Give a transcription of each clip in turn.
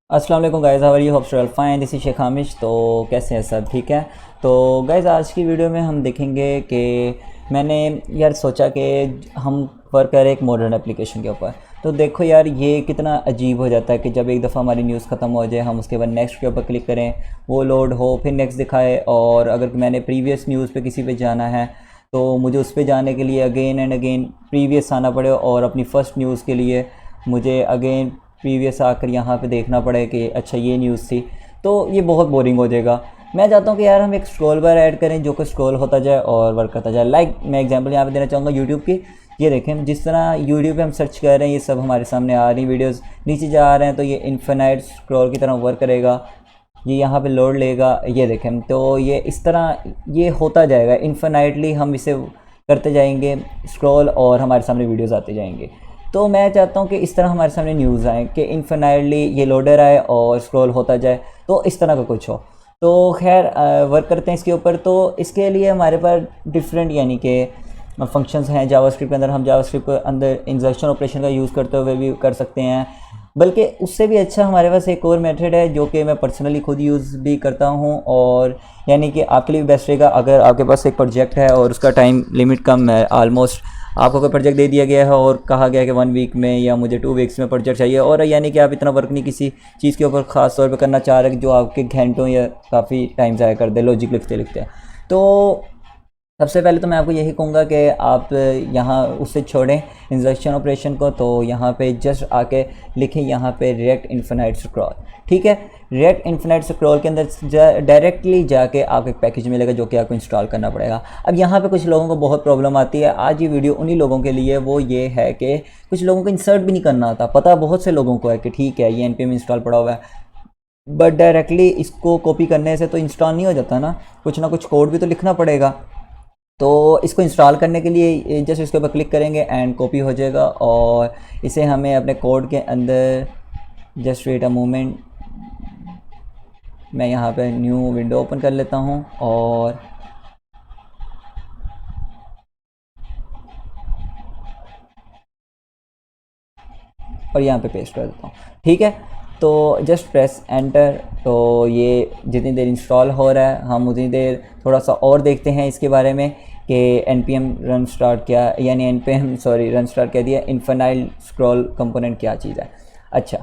अस्सलाम वालेकुम guys, how are you? Hope so all fine. This is Sheikh Hamish. तो कैसे हैं सब? ठीक है। तो गाइस आज की वीडियो में हम देखेंगे कि मैंने यार सोचा कि हम वर्क करें एक मॉडर्न एप्लीकेशन के ऊपर। तो देखो यार, ये कितना अजीब हो जाता है कि जब एक दफ़ा हमारी न्यूज़ ख़त्म हो जाए, हम उसके बाद नेक्स्ट के ऊपर क्लिक करें, वो लोड हो, फिर नेक्स्ट दिखाए, और अगर मैंने प्रीवियस न्यूज़ पे किसी पे जाना है तो मुझे उस पे जाने के लिए अगेन एंड अगेन प्रीवियस आना पड़े, और अपनी फ़र्स्ट न्यूज़ के लिए मुझे अगेन प्रीवियस आकर यहाँ पे देखना पड़े कि अच्छा ये न्यूज़ थी। तो ये बहुत बोरिंग हो जाएगा। मैं चाहता हूँ कि यार हम एक स्क्रॉल बार ऐड करें जो कि स्क्रॉल होता जाए और वर्क करता जाए। लाइक मैं एग्जांपल यहाँ पे देना चाहूँगा यूट्यूब की। ये देखें, जिस तरह यूट्यूब पे हम सर्च कर रहे हैं, ये सब हमारे सामने आ रही वीडियोस, नीचे जा रहे हैं तो ये इन्फिनाइट स्क्रॉल की तरह वर्क करेगा। ये यहाँ पे लोड लेगा, ये देखें, तो ये इस तरह ये होता जाएगा इन्फिनाइटली। हम इसे करते जाएंगे स्क्रॉल और हमारे सामने वीडियोज़ आते जाएंगे। तो मैं चाहता हूँ कि इस तरह हमारे सामने न्यूज़ आए कि इन्फिनाइटली ये लोडर आए और स्क्रॉल होता जाए, तो इस तरह का कुछ हो। तो खैर वर्क करते हैं इसके ऊपर। तो इसके लिए हमारे पास डिफरेंट यानी कि फंक्शंस हैं जावास्क्रिप्ट के अंदर। हम जावास्क्रिप्ट के अंदर इंजर्शन ऑपरेशन का यूज़ करते हुए भी कर सकते हैं, बल्कि उससे भी अच्छा हमारे पास एक और मेथड है जो कि मैं पर्सनली खुद यूज़ भी करता हूँ, और यानी कि आपके लिए भी बेस्ट रहेगा। अगर आपके पास एक प्रोजेक्ट है और उसका टाइम लिमिट कम है, आलमोस्ट आपको कोई प्रोजेक्ट दे दिया गया है और कहा गया है कि 1 वीक में या मुझे 2 वीक्स में प्रोजेक्ट चाहिए, और यानी कि आप इतना वर्क नहीं किसी चीज़ के ऊपर ख़ास तौर पे करना चाह रहे जो आपके घंटों या काफ़ी टाइम ज़ाया कर दे लॉजिक लिखते लिखते। तो सबसे पहले तो मैं आपको यही कहूँगा कि आप यहाँ उससे छोड़ें इंजर्शन ऑपरेशन को। तो यहाँ पे जस्ट आके लिखें यहाँ पे रिएक्ट इन्फिनाइट स्क्रॉल। ठीक है, रिएक्ट इन्फिनाइट स्क्रॉल के अंदर डायरेक्टली जाके आपको एक पैकेज मिलेगा जो कि आपको इंस्टॉल करना पड़ेगा। अब यहाँ पे कुछ लोगों को बहुत प्रॉब्लम आती है। आज ये वीडियो उन्हीं लोगों के लिए, वो ये है कि कुछ लोगों को इंसर्ट भी नहीं करना आता। पता बहुत से लोगों को है कि ठीक है ये npm इंस्टॉल पड़ा हुआ है, बट डायरेक्टली इसको कॉपी करने से तो इंस्टॉल नहीं हो जाता ना कुछ कोड भी तो लिखना पड़ेगा। तो इसको इंस्टॉल करने के लिए जस्ट इसके ऊपर क्लिक करेंगे एंड कॉपी हो जाएगा, और इसे हमें अपने कोड के अंदर जस्ट वेट अ मोमेंट, मैं यहाँ पे न्यू विंडो ओपन कर लेता हूँ और यहाँ पे पेस्ट कर देता हूँ। ठीक है, तो जस्ट प्रेस एंटर। तो ये जितनी देर इंस्टॉल हो रहा है हम उतनी देर थोड़ा सा और देखते हैं इसके बारे में कि npm रन स्टार्ट क्या, यानी npm सॉरी रन स्टार्ट कह दिया, इन्फिनाइट स्क्रॉल कंपोनेंट क्या चीज़ है। अच्छा,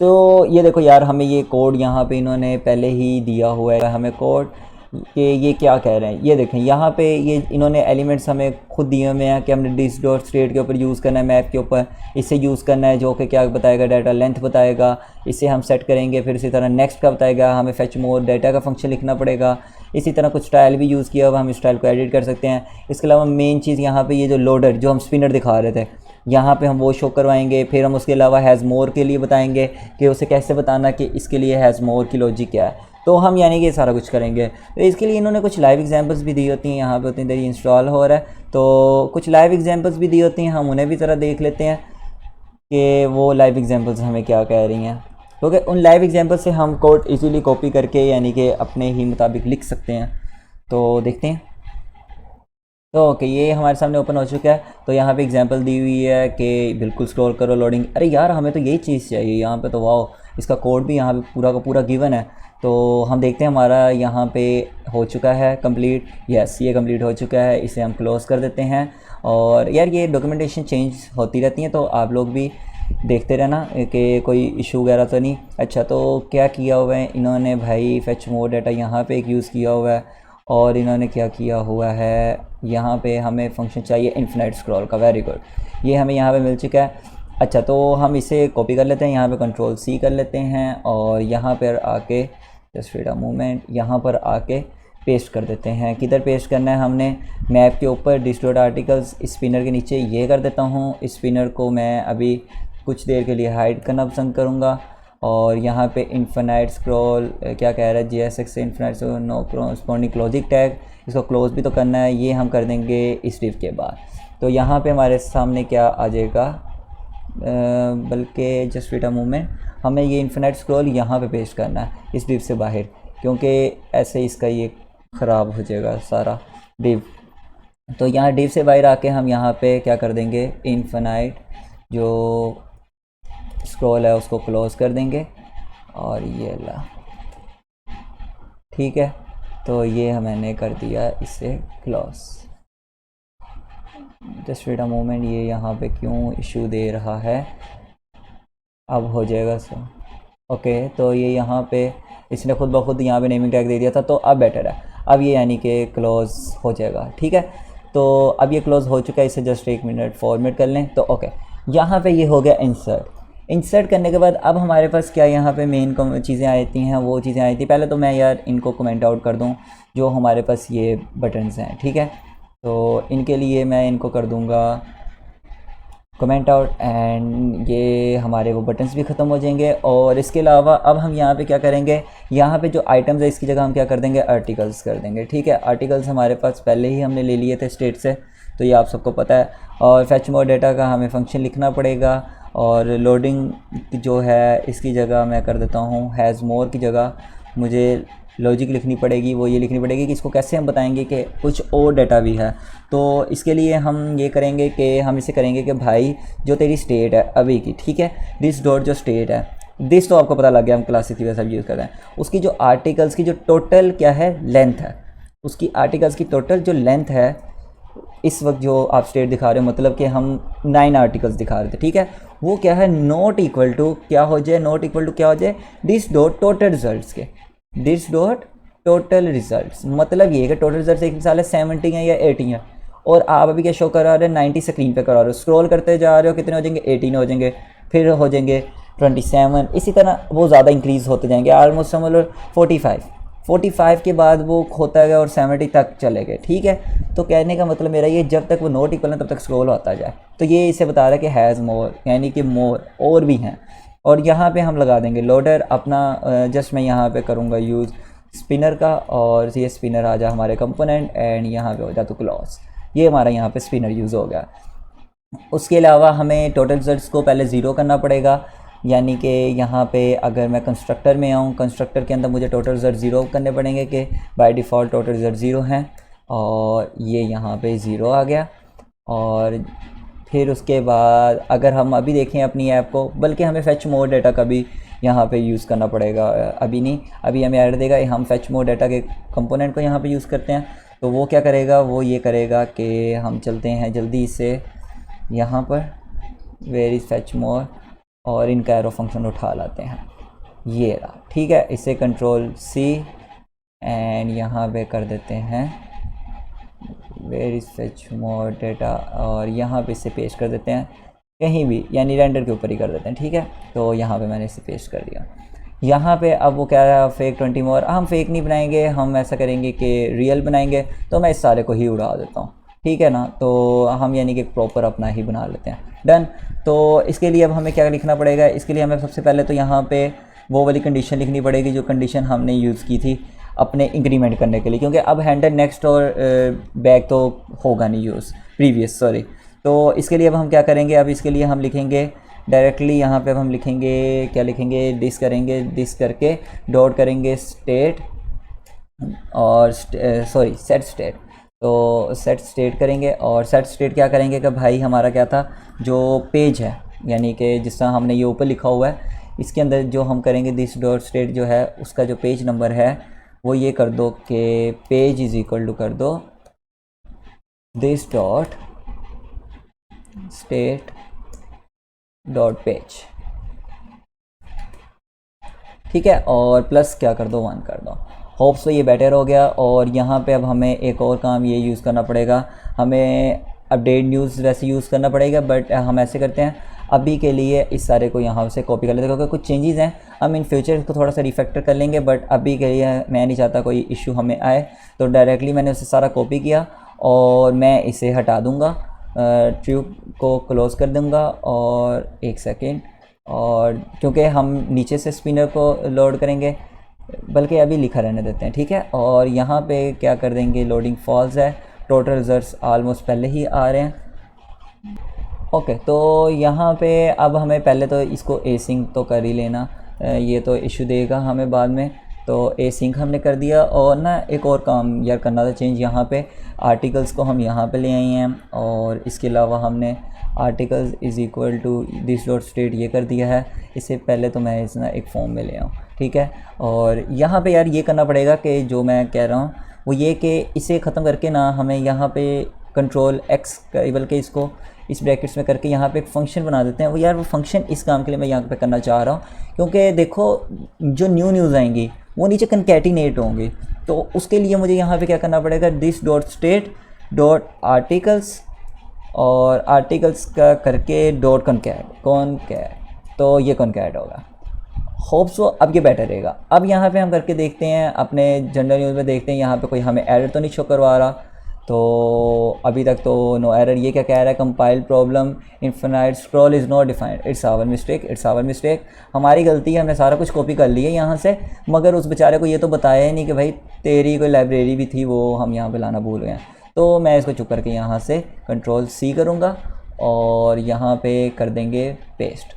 तो ये देखो यार, हमें ये कोड यहाँ पे इन्होंने पहले ही दिया हुआ है हमें कोड कि ये क्या कह रहे हैं। ये देखें यहाँ पे ये इन्होंने एलिमेंट्स हमें खुद दिए हुए हैं कि हमने डिस डॉट स्ट्रेट के ऊपर यूज़ करना है, मैप के ऊपर इसे यूज़ करना है जो कि क्या बताएगा, डाटा लेंथ बताएगा, इसे हम सेट करेंगे। फिर इसी तरह नेक्स्ट का बताएगा, हमें फेच मोर डाटा का फंक्शन लिखना पड़ेगा। इसी तरह कुछ स्टाइल भी यूज़ किया हुआ, हम स्टाइल को एडिट कर सकते हैं। इसके अलावा मेन चीज़ यहाँ पे ये जो लोडर जो हम स्पिनर दिखा रहे थे, यहाँ पे हम वो शो करवाएंगे। फिर हम उसके अलावा हैज़ मोर के लिए बताएंगे कि उसे कैसे बताना कि इसके लिए हैज़ मोर की लॉजिक क्या है। तो हम यानी कि ये सारा कुछ करेंगे। तो इसके लिए इन्होंने कुछ लाइव एग्जांपल्स भी दी होती हैं। यहाँ पे उतनी देर इंस्टॉल हो रहा है तो कुछ लाइव एग्जांपल्स भी दी होती हैं, हम उन्हें भी ज़रा देख लेते हैं कि वो लाइव एग्जांपल्स हमें क्या कह रही हैं, क्योंकि उन लाइव एग्जांपल से हम कोड इजीली कॉपी करके यानी कि अपने ही मुताबिक लिख सकते हैं। तो देखते हैं। तो ओके, ये हमारे सामने ओपन हो चुका है। तो यहाँ पे एग्जांपल दी हुई है कि बिल्कुल स्क्रॉल करो लोडिंग। अरे यार, हमें तो यही चीज़ चाहिए यहाँ पे। तो वाह, इसका कोड भी यहाँ पे पूरा का पूरा गिवन है। तो हम देखते हैं हमारा यहाँ पे हो चुका है कंप्लीट। यस, ये कंप्लीट हो चुका है। इसे हम क्लोज़ कर देते हैं। और यार ये डॉक्यूमेंटेशन चेंज होती रहती हैं, तो आप लोग भी देखते रहना कि कोई इशू वगैरह तो नहीं। अच्छा, तो क्या किया हुआ है इन्होंने भाई, फेच मोर डाटा यहाँ पे एक यूज़ किया हुआ है, और इन्होंने क्या किया हुआ है, यहाँ पे हमें फंक्शन चाहिए इन्फिनाइट स्क्रॉल का। वेरी गुड, ये हमें यहाँ पे मिल चुका है। अच्छा, तो हम इसे कॉपी कर लेते हैं, यहाँ पे कंट्रोल सी कर लेते हैं, और यहाँ पर आके जस्ट वेट अ मोमेंट, यहाँ पर आके पेस्ट कर देते हैं। किधर पेस्ट करना है हमने, मैप के ऊपर डिस डॉट आर्टिकल्स स्पिनर के नीचे ये कर देता हूँ। स्पिनर को मैं अभी कुछ देर के लिए हाइड करना पसंद करूँगा। और यहाँ पे इन्फिनाइट स्क्रॉल क्या कह रहा है, JSX से infinite no corresponding logic tag, इसको क्लोज भी तो करना है, ये हम कर देंगे इस डिव के बाद। तो यहाँ पे हमारे सामने क्या आ जाएगा, बल्कि जस्ट वेट अ मोमेंट, हमें ये इन्फिनाइट स्क्रॉल यहाँ पे पेस्ट करना है इस डिव से बाहर, क्योंकि ऐसे इसका ये ख़राब हो जाएगा सारा डिव। तो यहाँ डिव से बाहर आके हम यहाँ पे क्या कर देंगे, इन्फिनाइट जो स्क्रॉल है उसको क्लोज़ कर देंगे, और ये ला, ठीक है। तो ये मैंने कर दिया इसे close. Just wait a moment, ये यहाँ पे क्यों इशू दे रहा है, अब हो जाएगा सर। ओके, तो ये यहाँ पे इसने खुद ब खुद यहाँ पे नेमिंग टैग दे दिया था, तो अब बेटर है। अब ये यानी कि क्लोज़ हो जाएगा, ठीक है। तो अब ये क्लोज़ हो चुका है, इसे जस्ट 1 मिनट फॉर्मेट कर लें। तो ओके, यहाँ पे ये हो गया इंसर्ट करने के बाद अब हमारे पास क्या यहाँ पे मेन चीज़ें आती हैं, वो चीज़ें आई थी। पहले तो मैं यार इनको कमेंट आउट कर दूँ, जो हमारे पास ये बटन्स हैं, ठीक है। तो इनके लिए मैं इनको कर दूँगा कमेंट आउट, एंड ये हमारे वो बटन्स भी ख़त्म हो जाएंगे। और इसके अलावा अब हम यहाँ पे क्या करेंगे, यहाँ पे जो आइटम्स है इसकी जगह हम क्या कर देंगे, आर्टिकल्स कर देंगे, ठीक है। आर्टिकल्स हमारे पास पहले ही हमने ले लिए थे स्टेट से, तो ये आप सबको पता है। और फेच मोर डेटा का हमें फंक्शन लिखना पड़ेगा, और लोडिंग जो है इसकी जगह मैं कर देता हूँ हैज़ मोर की जगह मुझे लॉजिक लिखनी पड़ेगी। वो ये लिखनी पड़ेगी कि इसको कैसे हम बताएंगे कि कुछ और डाटा भी है। तो इसके लिए हम ये करेंगे कि हम इसे करेंगे कि भाई जो तेरी स्टेट है अभी की, ठीक है, दिस डॉट जो स्टेट है, दिस तो आपको पता लग गया, हम क्लासिक की वजह से यूज़ कर रहे हैं। उसकी जो आर्टिकल्स की जो टोटल क्या है लेंथ है, उसकी आर्टिकल्स की टोटल जो लेंथ है, इस वक्त जो आप स्टेट दिखा रहे हो, मतलब कि हम 9 आर्टिकल्स दिखा रहे थे, ठीक है, वो क्या है नॉट इक्वल टू क्या हो जाए, नॉट इक्वल टू क्या हो जाए, दिस डॉट टोटल रिजल्ट्स के, दिस डॉट टोटल रिजल्ट्स। मतलब ये कि टोटल रिजल्ट्स एक मिसाल है 70 है या 80 है, और आप अभी क्या शो करा रहे हैं 90 स्क्रीन पे करा रहे हो, स्क्रॉल करते जा रहे हो, कितने हो जाएंगे 18 हो जाएंगे, फिर हो जाएंगे 27, इसी तरह वो ज़्यादा इंक्रीज़ होते जाएंगे, ऑलमोस्ट समझ लो 45 के बाद वो खोता है और 70 तक चले गए, ठीक है। तो कहने का मतलब मेरा ये, जब तक वो नोट इक्वल है तब तक स्क्रॉल होता जाए। तो ये इसे बता रहा है कि हैज़ मोर, यानी कि मोर और भी हैं। और यहाँ पे हम लगा देंगे लोडर अपना, जस्ट मैं यहाँ पे करूँगा यूज़ स्पिनर का, और ये स्पिनर आ जा हमारे कंपोनेंट, एंड यहाँ पे हो जा तो क्लॉज। ये हमारा यहाँ पे स्पिनर यूज़ हो गया। उसके अलावा हमें टोटल रिजल्ट्स को पहले ज़ीरो करना पड़ेगा, यानी कि यहाँ पे अगर मैं कंस्ट्रक्टर में आऊँ, कंस्ट्रक्टर के अंदर मुझे टोटल रिजल्ट ज़ीरो करने पड़ेंगे कि by default total result zero हैं, और ये यहाँ पे ज़ीरो आ गया। और फिर उसके बाद अगर हम अभी देखें अपनी ऐप को, बल्कि हमें फेच मोर डेटा का भी यहाँ पे यूज़ करना पड़ेगा, अभी नहीं, अभी हमें एरर देगा। हम फेच मोर डेटा के कंपोनेंट को यहाँ पे यूज़ करते हैं, तो वो क्या करेगा, वो ये करेगा कि हम चलते हैं जल्दी से यहाँ पर वेयर इज़ फेच मोर, और इनका एरो फंक्शन उठा लाते हैं, ये रहा, ठीक है। इसे कंट्रोल सी एंड यहाँ पे कर देते हैं where is fetch more data, और यहाँ पे इसे पेस्ट कर देते हैं कहीं भी, यानी रेंडर के ऊपर ही कर देते हैं, ठीक है। तो यहाँ पे मैंने इसे पेस्ट कर दिया। यहाँ पे अब वो कह रहा है फेक 20 मोर, हम फेक नहीं बनाएंगे, हम ऐसा करेंगे कि रियल बनाएंगे। तो मैं इस सारे को ही उड़ा देता हूँ, ठीक है ना। तो हम यानी कि प्रॉपर अपना ही बना लेते हैं, डन। तो इसके लिए अब हमें क्या लिखना पड़ेगा, इसके लिए हमें सबसे पहले तो यहाँ पे वो वाली कंडीशन लिखनी पड़ेगी जो कंडीशन हमने यूज़ की थी अपने इंक्रीमेंट करने के लिए, क्योंकि अब हैंडल नेक्स्ट और बैक तो होगा नहीं यूज़, प्रीवियस सॉरी। तो इसके लिए अब हम क्या करेंगे, अब इसके लिए हम लिखेंगे डायरेक्टली यहाँ पे, अब हम लिखेंगे क्या लिखेंगे, दिस करेंगे, दिस करके डॉट करेंगे स्टेट और सॉरी सेट स्टेट। तो सेट स्टेट करेंगे, और सेट स्टेट क्या करेंगे कि भाई हमारा क्या था, जो पेज है, यानी कि जिस तरह हमने ये ऊपर लिखा हुआ है, इसके अंदर जो हम करेंगे दिस डॉट स्टेट जो है उसका जो पेज नंबर है वो ये कर दो कि पेज इज़ इक्वल टू कर दो this dot state dot page, ठीक है। और प्लस क्या कर दो 1 कर दो। होप्स तो ये बेटर हो गया। और यहाँ पे अब हमें एक और काम ये यूज़ करना पड़ेगा, हमें अपडेट न्यूज़ वैसे यूज़ करना पड़ेगा, बट हम ऐसे करते हैं अभी के लिए इस सारे को यहाँ से कॉपी कर लेते हैं, क्योंकि कुछ चेंजेस हैं, हम इन फ्यूचर इसको थोड़ा सा रिफैक्टर कर लेंगे, बट अभी के लिए मैं नहीं चाहता कोई इशू हमें आए। तो डायरेक्टली मैंने उसे सारा कॉपी किया और मैं इसे हटा दूँगा, ट्यूब को क्लोज़ कर दूँगा, और एक सेकेंड, और क्योंकि हम नीचे से स्पिनर को लोड करेंगे, बल्कि अभी लिखा रहने देते हैं, ठीक है। और यहाँ पे क्या कर देंगे, लोडिंग फॉल्स है, टोटल रिजल्ट्स ऑलमोस्ट पहले ही आ रहे हैं, ओके। तो यहाँ पे अब हमें पहले तो इसको ए सिंक तो कर ही लेना, ये तो इशू देगा हमें बाद में। तो ए सिंक हमने कर दिया, और ना एक और काम यार करना था चेंज, यहाँ पे आर्टिकल्स को हम यहाँ पे ले आए हैं, और इसके अलावा हमने articles is equal to this dot state ये कर दिया है। इससे पहले तो मैं इस ना एक फॉर्म में ले आऊँ, ठीक है। और यहाँ पे यार ये करना पड़ेगा कि जो मैं कह रहा हूँ वो ये कि इसे ख़त्म करके ना हमें यहाँ पे कंट्रोल एक्स बल्कि इसको इस ब्रैकेट्स में करके यहाँ पे एक फ़ंक्शन बना देते हैं। वो यार वो फंक्शन इस काम के लिए मैं यहाँ पे करना चाह रहा हूँ, क्योंकि देखो जो न्यूज़ आएंगी वो नीचे कंकैटिनेट होंगी, तो उसके लिए मुझे यहाँ पे क्या करना पड़ेगा, this dot state dot articles और आर्टिकल्स का करके डॉट कॉनकैट, तो ये कॉनकैट होगा। होप सो अब ये बेटर रहेगा। अब यहाँ पे हम करके देखते हैं, अपने जनरल न्यूज़ में देखते हैं यहाँ पे कोई हमें एरर तो नहीं शो करवा रहा। तो अभी तक तो नो एरर। ये क्या कह रहा है, compile problem infinite scroll is not defined, it's our mistake, हमारी गलती है, हमने सारा कुछ कॉपी कर लिया यहाँ से, मगर उस बेचारे को ये तो बताया ही नहीं कि भाई तेरी कोई लाइब्रेरी भी थी वो हम यहाँ पे लाना भूल गए। तो मैं इसको चुप करके यहाँ से कंट्रोल C करूँगा और यहाँ पे कर देंगे पेस्ट।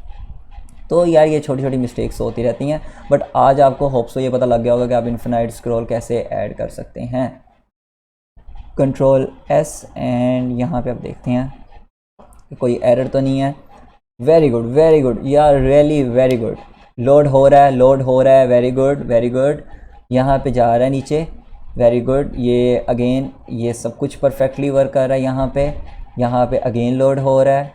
तो यार ये छोटी छोटी मिस्टेक्स होती रहती हैं, बट आज आपको होप सो ये पता लग गया होगा कि आप इन्फिनाइट स्क्रॉल कैसे ऐड कर सकते हैं। कंट्रोल S एंड यहाँ पे आप देखते हैं कोई एरर तो नहीं है। वेरी गुड यार, रियली वेरी गुड। लोड हो रहा है, वेरी गुड। यहाँ पे जा रहा है नीचे, वेरी गुड। ये अगेन ये सब कुछ परफेक्टली वर्क कर रहा है। यहाँ पे अगेन लोड हो रहा है,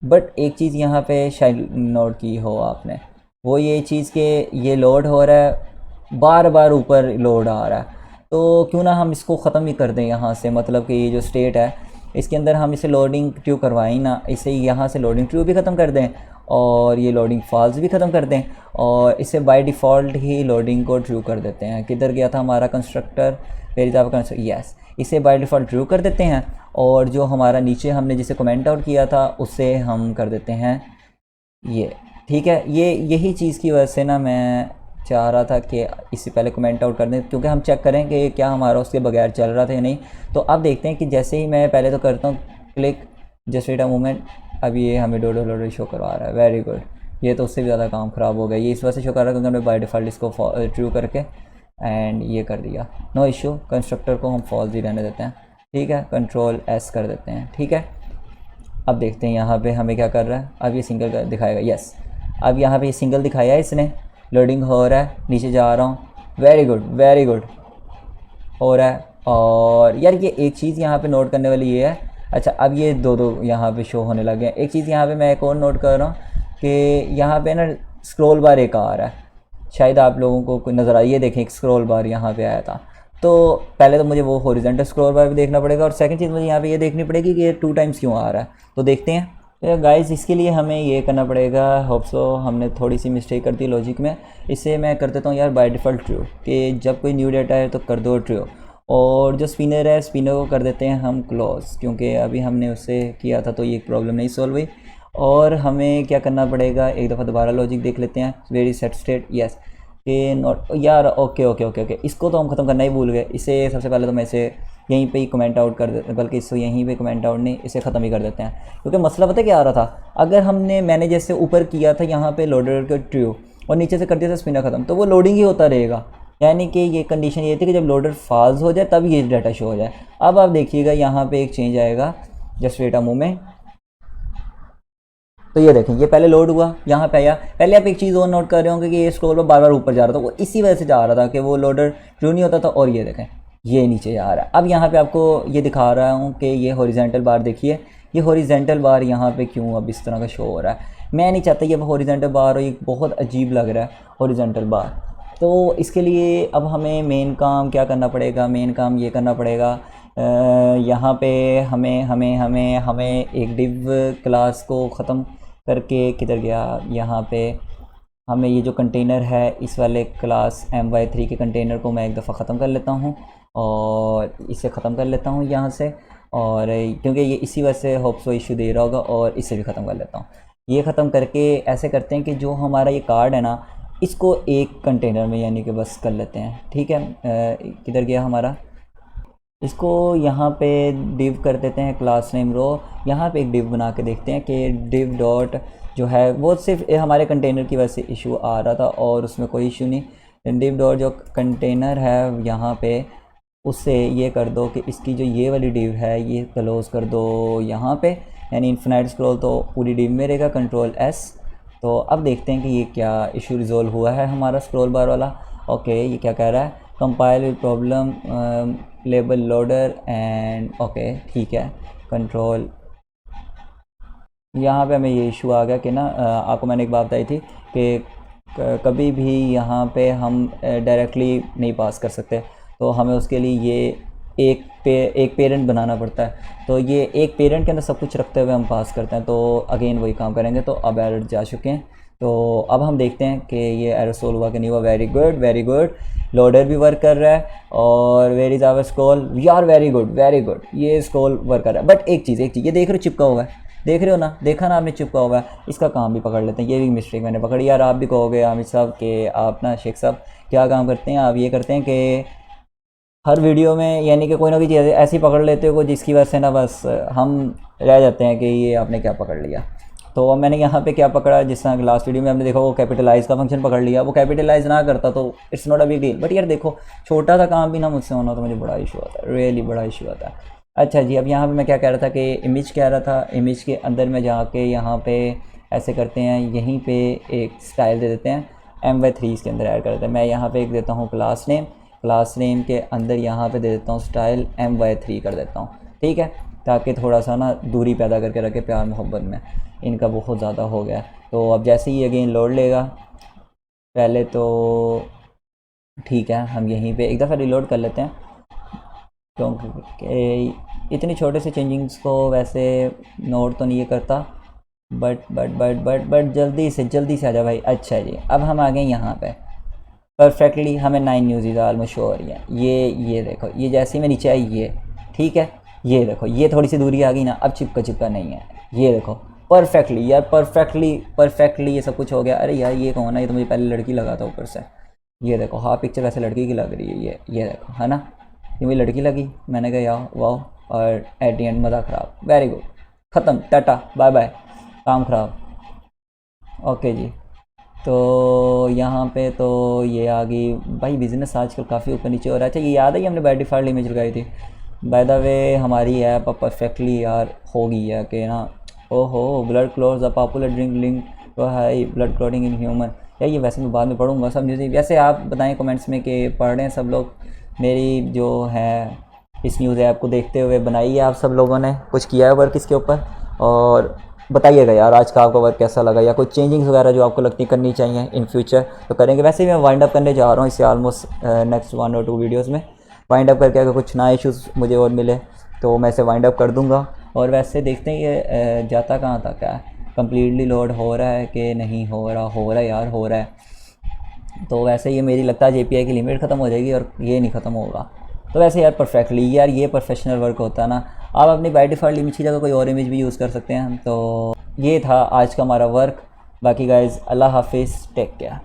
बट एक चीज़ यहाँ पे शायद नोट की हो आपने, वो ये चीज़ के ये लोड हो रहा है, बार बार ऊपर लोड आ रहा है। तो क्यों ना हम इसको ख़त्म ही कर दें यहाँ से, मतलब कि ये जो स्टेट है इसके अंदर हम इसे लोडिंग ट्रू करवाएं ना, इसे यहाँ से लोडिंग ट्रू भी ख़त्म कर दें और ये लोडिंग फॉल्स भी ख़त्म कर दें और इसे बाय डिफ़ॉल्ट ही लोडिंग को ट्रू कर देते हैं। किधर गया था हमारा constructor, where is our constructor, yes, इसे बाय डिफ़ॉल्ट ट्रू कर देते हैं। और जो हमारा नीचे हमने जिसे कमेंट आउट किया था उसे हम कर देते हैं ये, ठीक है। यही चीज़ की वजह से ना मैं चाह रहा था कि इससे पहले कमेंट आउट कर दें, क्योंकि हम चेक करें कि क्या हमारा उसके बगैर चल रहा था या नहीं। तो अब देखते हैं कि जैसे ही मैं पहले तो करता हूँ click just wait a moment, अब ये हमें डोडो शो करवा रहा है, वेरी गुड। ये तो उससे भी ज़्यादा काम ख़राब हो गया, ये इस वजह से शो कर रहा है क्योंकि हमने बाय डिफ़ॉल्ट इसको ट्रू करके एंड ये कर दिया। नो इशू, कंस्ट्रक्टर को हम फॉल्स ही रहने देते हैं, ठीक है। कंट्रोल S कर देते हैं, ठीक है। अब देखते हैं यहाँ पे हमें क्या कर रहा है। अब ये सिंगल दिखाएगा, यस, अब यहाँ पे ये सिंगल दिखाया है इसने, लोडिंग हो रहा है, नीचे जा रहा हूँ, वेरी गुड हो रहा है। और यार ये एक चीज़ यहाँ पे नोट करने वाली ये है, अच्छा अब ये दो यहाँ पे शो होने लगे हैं। एक चीज़ यहाँ पे मैं एक और नोट कर रहा हूँ कि यहाँ पे ना स्क्रॉल बार एक आ रहा है, शायद आप लोगों को नज़र आ, ये देखें एक स्क्रॉल बार यहाँ पे आया था। तो पहले तो मुझे वो हॉरिजॉन्टल स्क्रॉल बार भी देखना पड़ेगा और सेकंड चीज़ मुझे यहाँ पे ये देखनी पड़ेगी कि ये 2 टाइम्स क्यों आ रहा है। तो देखते हैं। तो गाइस इसके लिए हमें ये करना पड़ेगा, होप सो हमने थोड़ी सी मिस्टेक कर दी लॉजिक में। इसे मैं कर देता हूँ यार बाय डिफ़ॉल्ट ट्रू, कि जब कोई न्यू डाटा है तो कर दो ट्रू। और जो स्पिनर है स्पिनर को कर देते हैं हम क्लोज, क्योंकि अभी हमने उससे किया था तो ये प्रॉब्लम नहीं सॉल्व हुई। और हमें क्या करना पड़ेगा, एक दफ़ा दोबारा लॉजिक देख लेते हैं। वेरी सेट स्टेट, यस, कि नॉट यार, ओके, इसको तो हम ख़त्म करना ही भूल गए। इसे सबसे पहले तो मैं इसे यहीं पे ही कमेंट आउट कर दे, बल्कि इसको यहीं पे कमेंट आउट नहीं, इसे ख़त्म ही कर देते हैं। क्योंकि मसला पता है क्या आ रहा था, अगर मैंने जैसे ऊपर किया था यहाँ पे लोडर का ट्रू और नीचे से कर दिया था स्पिनर ख़त्म, तो वो लोडिंग ही होता रहेगा। यानी कि ये कंडीशन ये थी कि जब लोडर फॉल्स हो जाए तब ये डाटा शो हो जाए। अब आप देखिएगा यहाँ पे एक चेंज आएगा, जस्ट वेट अ मोमेंट। तो ये देखें, ये पहले लोड हुआ, यहाँ पे आया। पहले आप एक चीज़ और नोट कर रहे होंगे कि ये स्क्रॉल बार बार ऊपर जा रहा था, वो इसी वजह से जा रहा था कि वो लोडर ट्रू नहीं होता था। और ये देखें ये नीचे जा रहा है। अब यहाँ पे आपको ये दिखा रहा हूँ कि ये हॉरिजॉन्टल बार देखिए, ये हॉरिजॉन्टल बार यहाँ पे क्यों अब इस तरह का शो हो रहा है। मैं नहीं चाहता ये हॉरिजॉन्टल बार हो, ये बहुत अजीब लग रहा है हॉरिजॉन्टल बार। तो इसके लिए अब हमें मेन काम क्या करना पड़ेगा, मेन काम ये करना पड़ेगा, यहाँ पे हमें एक डिव क्लास को ख़त्म करके, किधर गया, यहाँ पे हमें ये जो कंटेनर है इस वाले क्लास my3 के कंटेनर को मैं एक दफ़ा ख़त्म कर लेता हूँ और इसे ख़त्म कर लेता हूँ यहाँ से। और क्योंकि ये इसी वजह से होप सो इशू दे रहा होगा, और इसे भी ख़त्म कर लेता हूँ। ये ख़त्म करके ऐसे करते हैं कि जो हमारा ये कार्ड है ना, इसको एक कंटेनर में यानी कि बस कर लेते हैं, ठीक है। किधर गया हमारा, इसको यहाँ पे डिव कर देते हैं क्लास नेम रो। यहाँ पे एक डिव बना के देखते हैं कि डिव डॉट जो है वो सिर्फ हमारे कंटेनर की वजह से इशू आ रहा था और उसमें कोई इशू नहीं। डिव डॉट जो कंटेनर है यहाँ पे उससे ये कर दो कि इसकी जो ये वाली डिव है ये क्लोज़ कर दो यहाँ पे, यानी इन्फिनाइट स्क्रॉल तो पूरी डिम में रहेगा, कंट्रोल एस। तो अब देखते हैं कि ये क्या इशू रिजोल्व हुआ है हमारा स्क्रॉल बार वाला। ओके, ये क्या कह रहा है, compile with problem label loader and okay ठीक है। कंट्रोल यहाँ पे हमें ये इशू आ गया कि ना आपको मैंने एक बात बताई थी कि कभी भी यहाँ पे हम डायरेक्टली नहीं पास कर सकते, तो हमें उसके लिए ये एक पेरेंट बनाना पड़ता है। तो ये एक पेरेंट के अंदर सब कुछ रखते हुए हम पास करते हैं, तो अगेन वही काम करेंगे। तो अब एरर जा चुके हैं, तो अब हम देखते हैं कि ये एरर सोल्व हुआ कि नहीं हुआ। Very good very good, loader भी वर्क कर रहा है और where is our scroll, we are very good, ये स्क्रॉल वर्क कर रहा है। बट एक चीज़ ये देख रहे हो चिपका हुआ है, देख रहे हो ना, देखा ना आपने चिपका हुआ है, इसका काम भी पकड़ लेते हैं। ये भी मिस्टेक मैंने पकड़ी यार। आप भी कहोगे आमिर साहब कि आप ना शेख साहब क्या काम करते हैं, आप ये करते हैं कि हर वीडियो में यानी कि कोई ना कोई चीज़ ऐसी पकड़ लेते हो जिसकी वजह से ना बस हम रह जाते हैं कि ये आपने क्या पकड़ लिया। तो अब मैंने यहाँ पे क्या पकड़ा, जिस तरह लास्ट वीडियो में हमने देखा वो कैपिटलाइज का फंक्शन पकड़ लिया। वो कैपिटलाइज ना करता तो it's not a big deal, but यार देखो छोटा सा काम भी ना मुझसे होना तो मुझे बड़ा इशू आता है, रियली बड़ा इशू आता है। अच्छा जी, अब यहाँ पे मैं क्या कह रहा था कि इमेज कह रहा था, इमेज के अंदर में जाके यहाँ पे ऐसे करते हैं, यहीं पे एक स्टाइल दे देते हैं, MY3 इसके अंदर ऐड कर देते हैं। मैं यहाँ पे एक देता हूँ क्लास नेम के अंदर यहाँ पे दे देता हूँ स्टाइल MY3 कर देता हूँ, ठीक है, ताकि थोड़ा सा ना दूरी पैदा करके रखे। प्यार मोहब्बत में इनका बहुत ज़्यादा हो गया। तो अब जैसे ही अगेन लोड लेगा, पहले तो ठीक है हम यहीं पे एक दफ़ा रिलोड कर लेते हैं, क्योंकि इतनी छोटे से चेंजिंग्स को वैसे नोट तो नहीं ये करता, बट जल्दी से आ जा भाई। अच्छा जी, अब हम आ गए यहाँ पे परफेक्टली, हमें 9 न्यूज़ ऑलमोस्ट शो हो रही है। ये देखो, ये जैसे ही मैं नीचे आई ये ठीक है, ये देखो ये थोड़ी सी दूरी आ गई ना, अब चिपका नहीं है। ये देखो परफेक्टली यार, परफेक्टली ये सब कुछ हो गया। अरे यार ये कौन है, ये तो मुझे पहले लड़की लगा था ऊपर से। ये देखो हाँ पिक्चर वैसे लड़की की लग रही है, ये देखो है ना, ये मुझे लड़की लगी, मैंने कहा यार वाह, और एट दी एंड मज़ा ख़राब। वेरी गुड, ख़त्म, टाटा बाय बाय, काम ख़राब। ओके जी, तो यहाँ पे तो ये आ गई भाई। बिज़नेस आजकल काफ़ी ऊपर नीचे हो रहा है। अच्छा ये याद है कि हमने बाय डिफ़ॉल्ट इमेज लगाई थी। बाय द वे हमारी ऐप अब परफेक्टली यार हो गई है कि ना, ओहो blood clots a popular drink link to high blood clotting in human. यार ये वैसे मैं बाद में पढ़ूंगा सब न्यूज़। वैसे आप बताएं कमेंट्स में कि पढ़ रहे हैं सब लोग मेरी जो है इस न्यूज़ ऐप को देखते हुए। बनाई है आप सब लोगों ने, कुछ किया है वर्क इसके ऊपर, और बताइएगा यार आज का आपका वर्क कैसा लगा, या कोई चेंजिंग्स वगैरह जो आपको लगती करनी चाहिए इन फ्यूचर तो करेंगे। वैसे भी मैं वाइंड अप करने जा रहा हूँ इससे ऑलमोस्ट नेक्स्ट 1 और 2 वीडियोज़ में वाइंड अप करके, अगर कुछ नए इशूज़ मुझे और मिले तो मैं इसे वाइंड अप कर दूँगा। और वैसे देखते हैं ये जाता कहाँ तक है, कम्प्लीटली लोड हो रहा है कि नहीं हो रहा यार, हो रहा है। तो वैसे ये मेरी लगता है JPI की लिमिट ख़त्म हो जाएगी और ये नहीं ख़त्म होगा। तो वैसे यार परफेक्टली यार ये प्रोफेशनल वर्क होता है ना। आप अपनी बाय डिफ़ॉल्ट इमेज की जगह कोई और इमेज भी यूज़ कर सकते हैं। तो ये था आज का हमारा वर्क। बाकी गाइज़ अल्लाह हाफिज़, टेक केयर।